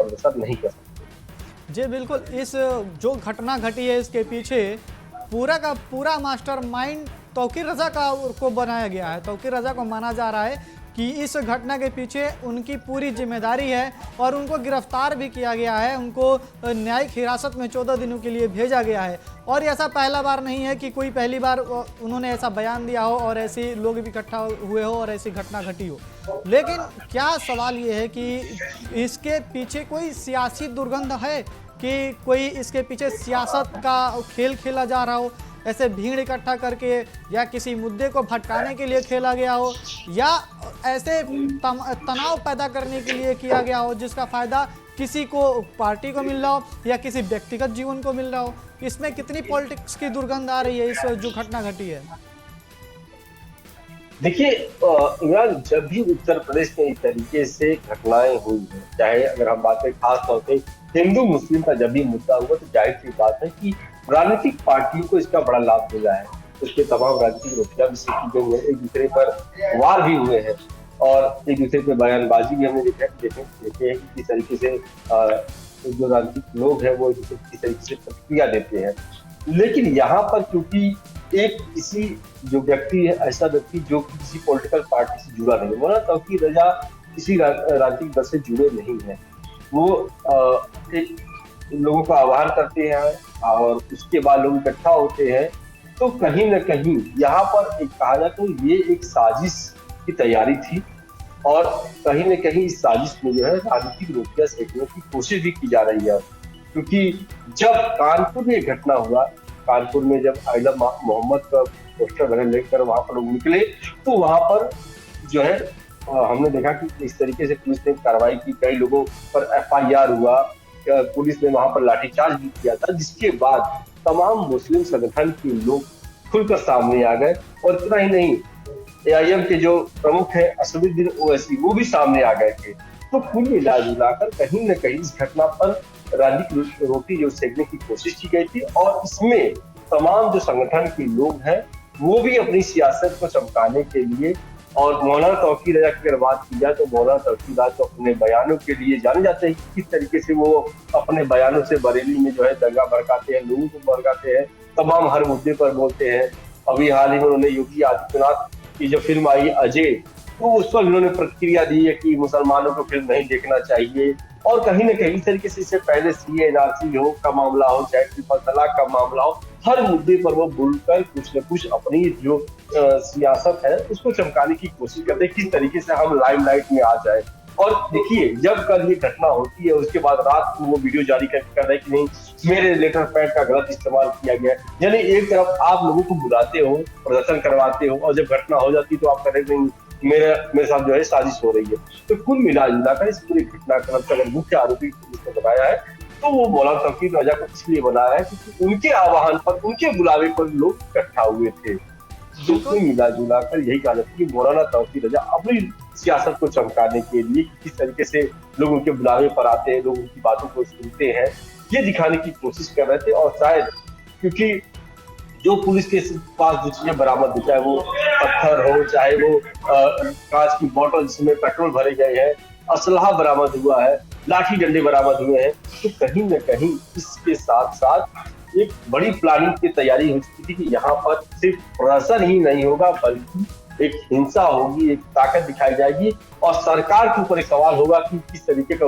प्रदर्शन नहीं कर सकते। जी बिल्कुल, इस जो घटना घटी है इसके पीछे पूरा का पूरा मास्टरमाइंड तौकीर रजा को बनाया गया है। तौकीर रजा को माना जा रहा है कि इस घटना के पीछे उनकी पूरी जिम्मेदारी है और उनको गिरफ्तार भी किया गया है। उनको न्यायिक हिरासत में 14 दिनों के लिए भेजा गया है। और ऐसा पहला बार नहीं है कि कोई पहली बार उन्होंने ऐसा बयान दिया हो और ऐसे लोग भी इकट्ठा हुए हो और ऐसी घटना घटी हो। लेकिन क्या सवाल ये है कि इसके पीछे कोई सियासी दुर्गंध है कि कोई इसके पीछे सियासत का खेल खेला जा रहा हो, ऐसे भीड़ इकट्ठा करके, या किसी मुद्दे को भटकाने के लिए खेला गया हो, या ऐसे तनाव पैदा करने के लिए किया गया हो जिसका फायदा किसी को, पार्टी को मिल रहा हो या किसी व्यक्तिगत जीवन को मिल रहा हो। इसमें कितनी पॉलिटिक्स की दुर्गंध आ रही है इस जो घटना घटी है। देखिए इमरान, जब भी उत्तर प्रदेश में इस तरीके से घटनाएं हुई हैं, चाहे अगर हम बात करें खास तौर पे हिंदू मुस्लिम का जब भी मुद्दा हुआ, तो जाहिर सी बात है कि राजनीतिक पार्टियों को इसका बड़ा लाभ मिला है। उसके तमाम राजनीतिक रुपया भी सीखी गई है, एक दूसरे पर वार भी हुए हैं और एक दूसरे पर बयानबाजी भी हमने देखे हैं कि किस तरीके से जो राजनीतिक लोग हैं वो एक दूसरे किस तरीके से प्रतिक्रिया देते हैं। लेकिन यहाँ पर क्योंकि एक किसी जो व्यक्ति है, ऐसा व्यक्ति जो किसी पॉलिटिकल पार्टी से जुड़ा नहीं, मौलाना तौकीर रजा किसी राजनीतिक दल से जुड़े नहीं है। वो एक लोगों का आह्वान करते हैं और उसके बाद लोग इकट्ठा होते हैं, तो कहीं न कहीं यहाँ पर एक कहा जाए तो ये एक साजिश की तैयारी थी और कहीं न कहीं इस साजिश में जो है राजनीतिक रुपया सेकने की कोशिश भी की जा रही है। क्योंकि जब कानपुर में घटना हुआ, कानपुर में जब आइला मोहम्मद का पोस्टर वगैरह लेकर वहां पर लोग निकले, तो वहां पर जो है हमने देखा कि इस तरीके से पुलिस ने कार्रवाई की, कई लोगों पर FIR हुआ, पुलिस ने वहां पर लाठीचार्ज भी किया था, जिसके बाद तमाम मुस्लिम संगठन के लोग खुलकर सामने आ गए। और इतना ही नहीं, AIM के जो प्रमुख है असदुद्दीन ओवैसी, वो भी सामने आ गए थे। तो कुल मिलाकर कहीं न कहीं इस घटना पर राजनीतिक रोटी जो सेकने की कोशिश की गई थी और इसमें तमाम जो संगठन के लोग हैं वो भी अपनी सियासत को चमकाने के लिए, और मौलाना तौकीर रजा की अगर बात की जाए तो मौलाना तौकीर रजा तो अपने बयानों के लिए जाने जाते हैं, किस तरीके से वो अपने बयानों से बरेली में जो है दंगा भड़काते हैं, लोगों को भड़काते हैं, तमाम हर मुद्दे पर बोलते हैं। अभी हाल ही में उन्होंने योगी आदित्यनाथ की जो फिल्म आई अजय, तो उस पर उन्होंने प्रतिक्रिया दी है कि मुसलमानों को फिल्म नहीं देखना चाहिए। और कहीं न कहीं इस तरीके से इससे पहले CA NRC हो का मामला हो, चाहे ट्रिपल तलाक का मामला हो, हर मुद्दे पर वो बोलकर कुछ न कुछ अपनी जो सियासत है उसको चमकाने की कोशिश करते हैं, किस तरीके से हम लाइमलाइट में आ जाए। और देखिए, जब कल ये घटना होती है उसके बाद रात को वो वीडियो जारी कर रहे हैं कि नहीं, मेरे लेटर पैड का गलत इस्तेमाल किया गया। यानी एक तरफ आप लोगों को बुलाते हो, प्रदर्शन करवाते हो, और जब घटना हो जाती है तो आप कह रहे हैं मेरे साथ जो है साजिश हो रही है। तो कुल मिलाकर इस पूरी घटनाक्रम का अगर मुख्य आरोपी पुलिस ने बताया है तो वो मौलाना तौकीर रजा को इसलिए बनाया है क्योंकि उनके आह्वान पर, उनके बुलावे पर लोग इकट्ठा हुए थे। तो कुल मिलाकर यही कहा जाता है कि मौलाना तौकीर रजा अपनी सियासत को चमकाने के लिए किस तरीके से लोग उनके बुलावे पर आते हैं, लोग उनकी बातों को सुनते हैं, ये दिखाने की कोशिश कर रहे थे। और शायद क्योंकि जो पुलिस के पास जो चीजें बरामद हुई, चाहे वो पत्थर हो, चाहे वो कांच की बोतल जिसमें पेट्रोल भरे गए हैं, असलहा बरामद हुआ है, लाठी डंडे बरामद हुए हैं, तो कहीं न कहीं इसके साथ साथ एक बड़ी प्लानिंग की तैयारी हो चुकी थी कि यहाँ पर सिर्फ प्रदर्शन ही नहीं होगा बल्कि एक हिंसा होगी, एक ताकत दिखाई जाएगी और सरकार के ऊपर एक सवाल होगा कि किस तरीके का